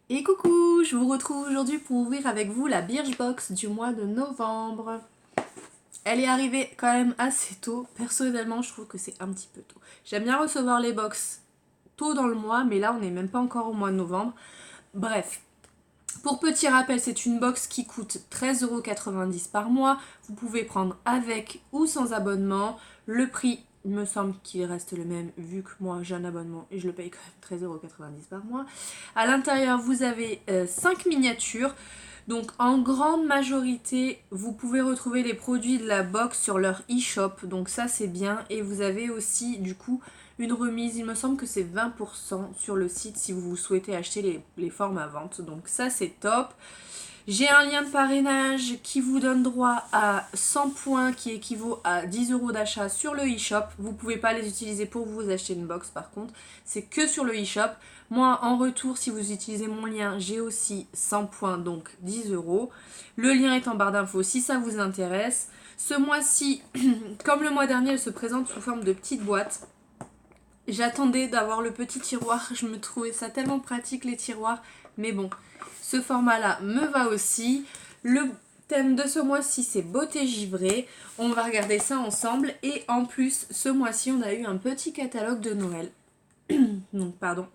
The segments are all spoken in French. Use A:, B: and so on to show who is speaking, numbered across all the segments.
A: Et coucou, je vous retrouve aujourd'hui pour ouvrir avec vous la Birchbox du mois de novembre. Elle est arrivée quand même assez tôt. Personnellement, je trouve que c'est un petit peu tôt. J'aime bien recevoir les box tôt dans le mois, mais là on n'est même pas encore au mois de novembre. Bref, pour petit rappel, c'est une box qui coûte 13,90 € par mois. Vous pouvez prendre avec ou sans abonnement. Le prix, il me semble qu'il reste le même vu que moi j'ai un abonnement et je le paye quand même 13,90 € par mois. À l'intérieur, vous avez 5 miniatures. Donc en grande majorité, vous pouvez retrouver les produits de la box sur leur e-shop. Donc ça c'est bien. Et vous avez aussi du coup une remise, il me semble que c'est 20% sur le site si vous souhaitez acheter les formes à vente. Donc ça c'est top. J'ai un lien de parrainage qui vous donne droit à 100 points qui équivaut à 10 € d'achat sur le e-shop. Vous ne pouvez pas les utiliser pour vous acheter une box par contre, c'est que sur le e-shop. Moi en retour, si vous utilisez mon lien, j'ai aussi 100 points, donc 10 €. Le lien est en barre d'infos si ça vous intéresse. Ce mois-ci, comme le mois dernier, elle se présente sous forme de petite boîte. J'attendais d'avoir le petit tiroir, je me trouvais ça tellement pratique les tiroirs, mais bon, ce format-là me va aussi. Le thème de ce mois-ci, c'est beauté givrée. On va regarder ça ensemble. Et en plus, ce mois-ci, on a eu un petit catalogue de Noël. Donc, pardon.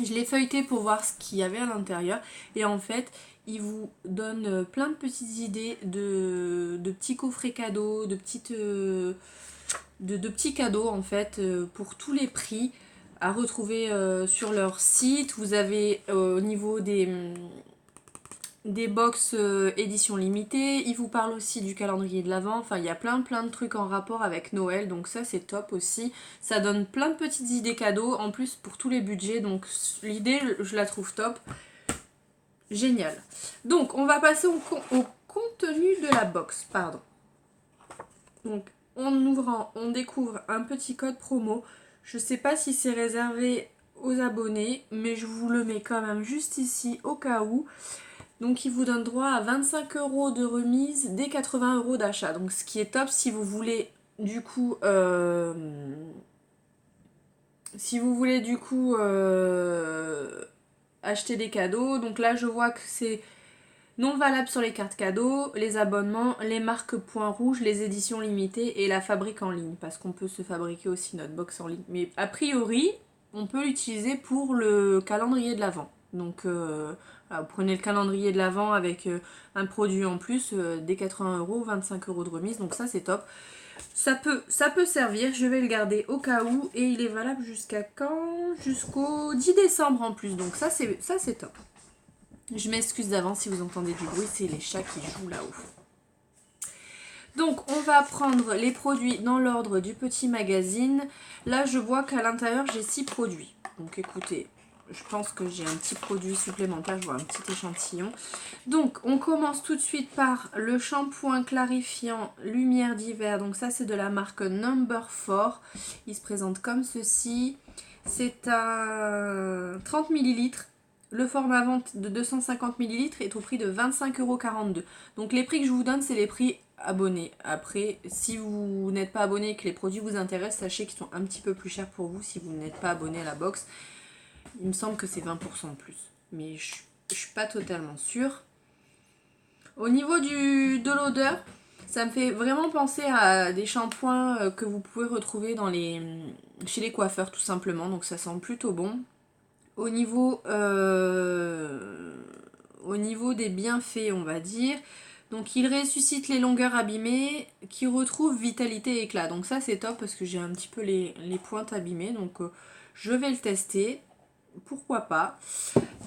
A: Je l'ai feuilleté pour voir ce qu'il y avait à l'intérieur. Et en fait, il vous donne plein de petites idées de petits coffrets cadeaux, de petits cadeaux en fait pour tous les prix à retrouver sur leur site. Vous avez au niveau des box édition limitée, ils vous parlent aussi du calendrier de l'Avent, enfin il y a plein de trucs en rapport avec Noël, donc ça c'est top aussi. Ça donne plein de petites idées cadeaux, en plus pour tous les budgets, donc l'idée je la trouve top. Génial. Donc on va passer au contenu de la box, pardon. Donc en ouvrant, on découvre un petit code promo. Je sais pas si c'est réservé aux abonnés, mais je vous le mets quand même juste ici au cas où. Donc il vous donne droit à 25 € de remise dès 80 € d'achat. Donc ce qui est top si vous voulez du coup acheter des cadeaux. Donc là je vois que c'est non valable sur les cartes cadeaux, les abonnements, les marques points rouges, les éditions limitées et la fabrique en ligne. Parce qu'on peut se fabriquer aussi notre box en ligne. Mais a priori, on peut l'utiliser pour le calendrier de l'Avent. Donc voilà, vous prenez le calendrier de l'Avent avec un produit en plus, dès 80 €, 25 € de remise. Donc ça c'est top. Ça peut servir, je vais le garder au cas où. Et il est valable jusqu'à quand? Jusqu'au 10 décembre en plus. Donc ça c'est top. Je m'excuse d'avance si vous entendez du bruit, c'est les chats qui jouent là-haut. Donc on va prendre les produits dans l'ordre du petit magazine. Là je vois qu'à l'intérieur j'ai 6 produits. Donc écoutez, je pense que j'ai un petit produit supplémentaire, je vois un petit échantillon. Donc on commence tout de suite par le shampoing clarifiant lumière d'hiver. Donc ça c'est de la marque Number 4. Il se présente comme ceci. C'est un 30 ml. Le format vente de 250 ml est au prix de 25,42 €. Donc les prix que je vous donne, c'est les prix abonnés. Après, si vous n'êtes pas abonné et que les produits vous intéressent, sachez qu'ils sont un petit peu plus chers pour vous si vous n'êtes pas abonné à la box. Il me semble que c'est 20% de plus. Mais je suis pas totalement sûre. Au niveau de l'odeur, ça me fait vraiment penser à des shampoings que vous pouvez retrouver chez les coiffeurs tout simplement. Donc ça sent plutôt bon. Au niveau des bienfaits, on va dire. Donc il ressuscite les longueurs abîmées, qui retrouvent vitalité et éclat. Donc ça c'est top parce que j'ai un petit peu les pointes abîmées. Donc je vais le tester. Pourquoi pas.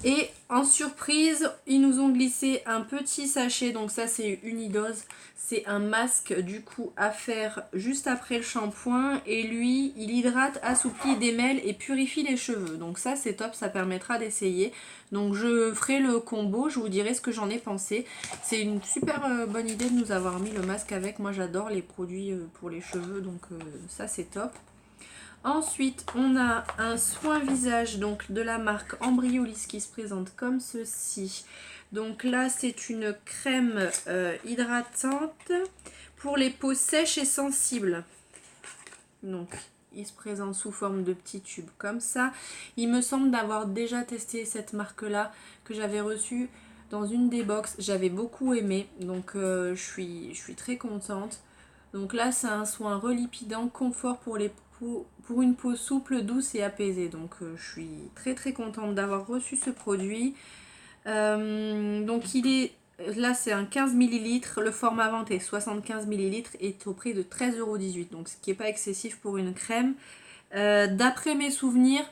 A: Et en surprise, ils nous ont glissé un petit sachet. Donc ça c'est Unidose. C'est un masque du coup à faire juste après le shampoing. Et lui, il hydrate, assouplit, démêle et purifie les cheveux. Donc ça c'est top, ça permettra d'essayer. Donc je ferai le combo, je vous dirai ce que j'en ai pensé. C'est une super bonne idée de nous avoir mis le masque avec. Moi j'adore les produits pour les cheveux, donc ça c'est top. Ensuite, on a un soin visage donc de la marque Embryolisse qui se présente comme ceci. Donc là, c'est une crème hydratante pour les peaux sèches et sensibles. Donc il se présente sous forme de petits tubes comme ça. Il me semble d'avoir déjà testé cette marque-là que j'avais reçue dans une des box. J'avais beaucoup aimé, donc je suis très contente. Donc là, c'est un soin relipidant, confort pour les peaux, pour une peau souple, douce et apaisée. Donc je suis très très contente d'avoir reçu ce produit. Donc il est... Là c'est un 15 ml, le format vente est 75 ml et est au prix de 13,18 €, donc ce qui n'est pas excessif pour une crème. D'après mes souvenirs,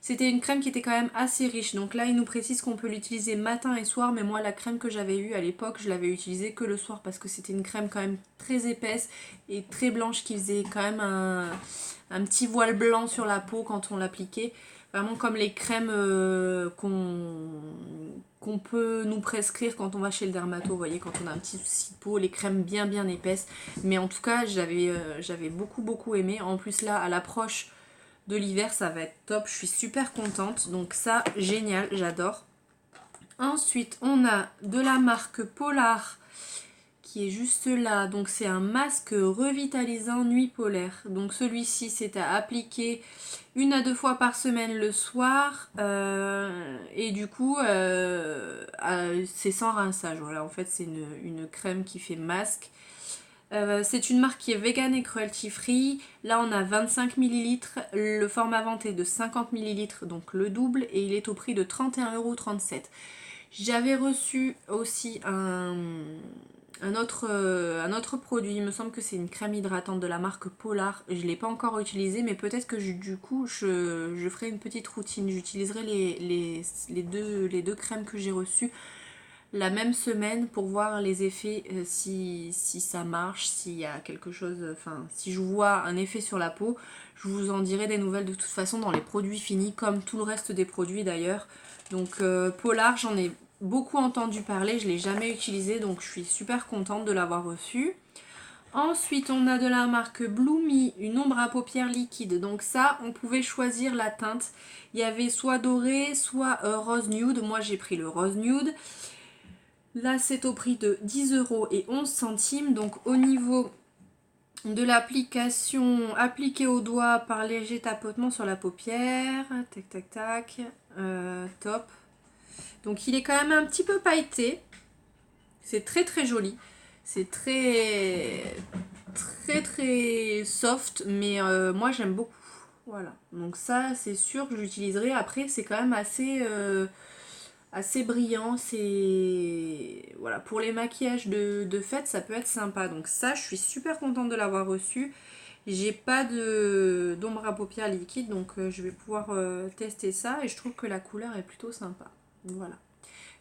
A: c'était une crème qui était quand même assez riche. Donc là il nous précise qu'on peut l'utiliser matin et soir, mais moi la crème que j'avais eue à l'époque, je l'avais utilisée que le soir parce que c'était une crème quand même très épaisse et très blanche qui faisait quand même un petit voile blanc sur la peau quand on l'appliquait. Vraiment comme les crèmes qu'on peut nous prescrire quand on va chez le dermato, vous voyez, quand on a un petit souci de peau, les crèmes bien bien épaisses. Mais en tout cas, j'avais beaucoup aimé. En plus là, à l'approche de l'hiver, ça va être top. Je suis super contente. Donc ça, génial, j'adore. Ensuite, on a de la marque Polar qui est juste là. Donc c'est un masque revitalisant nuit polaire. Donc celui-ci, c'est à appliquer 1 à 2 fois par semaine le soir. Et du coup, c'est sans rinçage. Voilà, en fait, c'est une crème qui fait masque. C'est une marque qui est vegan et cruelty free. Là on a 25 ml, le format vente est de 50 ml, donc le double, et il est au prix de 31,37 €. J'avais reçu aussi un autre produit, il me semble que c'est une crème hydratante de la marque Polar. Je ne l'ai pas encore utilisée, mais peut-être que du coup je ferai une petite routine. J'utiliserai les deux crèmes que j'ai reçues la même semaine pour voir les effets, si ça marche, s'il y a quelque chose, enfin si je vois un effet sur la peau. Je vous en dirai des nouvelles de toute façon dans les produits finis, comme tout le reste des produits d'ailleurs. Donc Polar, j'en ai beaucoup entendu parler, je ne l'ai jamais utilisé, donc je suis super contente de l'avoir reçu. Ensuite, on a de la marque Bloomy, une ombre à paupières liquide. Donc ça, on pouvait choisir la teinte. Il y avait soit doré, soit rose nude. Moi, j'ai pris le rose nude. Là, c'est au prix de 10,11 €. Donc au niveau de l'application, appliquée au doigt par léger tapotement sur la paupière. Tac, tac, tac. Top. Donc il est quand même un petit peu pailleté. C'est très très joli. C'est très soft, mais moi j'aime beaucoup. Voilà. Donc ça, c'est sûr que j'utiliserai. Après, c'est quand même assez brillant. C'est voilà, pour les maquillages de fête, ça peut être sympa. Donc ça, je suis super contente de l'avoir reçu. J'ai pas d'ombre à paupières liquide, donc je vais pouvoir tester ça, et je trouve que la couleur est plutôt sympa. Voilà,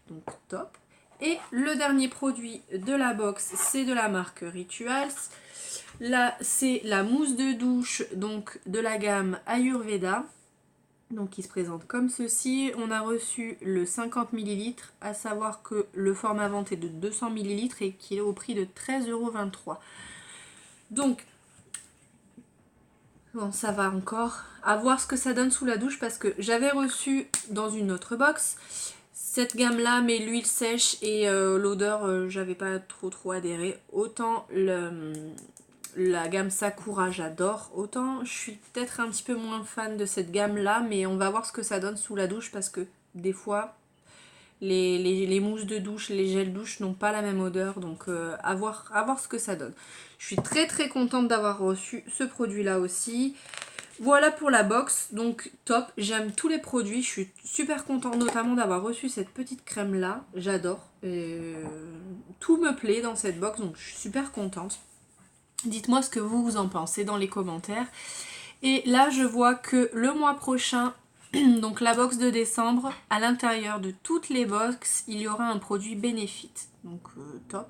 A: donc top. Et le dernier produit de la box, c'est de la marque Rituals. Là, c'est la mousse de douche, donc de la gamme Ayurveda. Donc qui se présente comme ceci. On a reçu le 50 ml, à savoir que le format vente est de 200 ml et qu'il est au prix de 13,23 €. Donc, bon, ça va encore. À voir ce que ça donne sous la douche, parce que j'avais reçu dans une autre box cette gamme là, mais l'huile sèche et l'odeur, j'avais pas trop adhéré. Autant la gamme Sakura j'adore, autant je suis peut-être un petit peu moins fan de cette gamme là, mais on va voir ce que ça donne sous la douche, parce que des fois les mousses de douche, les gels douche n'ont pas la même odeur, donc à voir ce que ça donne. Je suis très contente d'avoir reçu ce produit là aussi. Voilà pour la box, donc top, j'aime tous les produits, je suis super contente notamment d'avoir reçu cette petite crème là, j'adore, tout me plaît dans cette box, donc je suis super contente. Dites-moi ce que vous en pensez dans les commentaires. Et là je vois que le mois prochain, donc la box de décembre, à l'intérieur de toutes les box, il y aura un produit Benefit, donc top.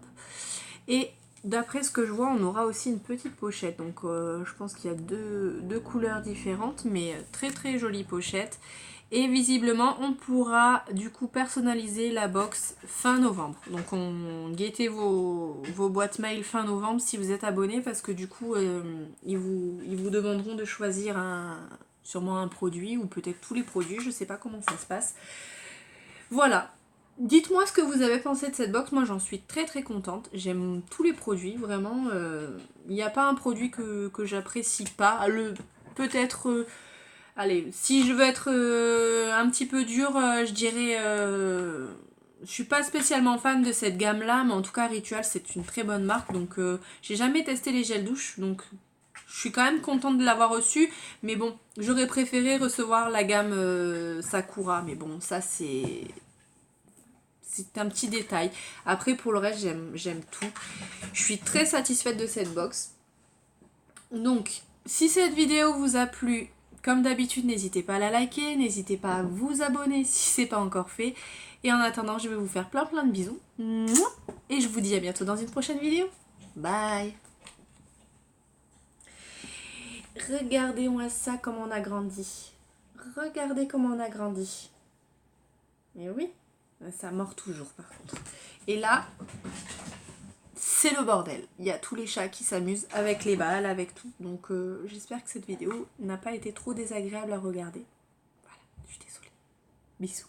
A: Et d'après ce que je vois, on aura aussi une petite pochette, donc je pense qu'il y a deux couleurs différentes, mais très jolie pochette. Et visiblement on pourra du coup personnaliser la box fin novembre. Donc guettez vos boîtes mail fin novembre si vous êtes abonné, parce que du coup ils vous demanderont de choisir sûrement un produit, ou peut-être tous les produits, je sais pas comment ça se passe. Voilà. Dites-moi ce que vous avez pensé de cette box, moi j'en suis très contente, j'aime tous les produits, vraiment, il n'y a pas un produit que j'apprécie pas. peut-être... allez, si je veux être un petit peu dure, je dirais... je suis pas spécialement fan de cette gamme là, mais en tout cas Ritual c'est une très bonne marque. Donc j'ai jamais testé les gels douche, donc je suis quand même contente de l'avoir reçu. Mais bon, j'aurais préféré recevoir la gamme Sakura. Mais bon, ça c'est un petit détail. Après pour le reste j'aime tout. Je suis très satisfaite de cette box. Donc si cette vidéo vous a plu, comme d'habitude n'hésitez pas à la liker, n'hésitez pas à vous abonner si c'est pas encore fait. Et en attendant je vais vous faire plein de bisous. Et je vous dis à bientôt dans une prochaine vidéo. Bye. Regardez-moi ça, comment on a grandi. Regardez comment on a grandi. Mais oui, ça mord toujours par contre. Et là, c'est le bordel. Il y a tous les chats qui s'amusent avec les balles, avec tout. Donc j'espère que cette vidéo n'a pas été trop désagréable à regarder. Voilà, je suis désolée. Bisous.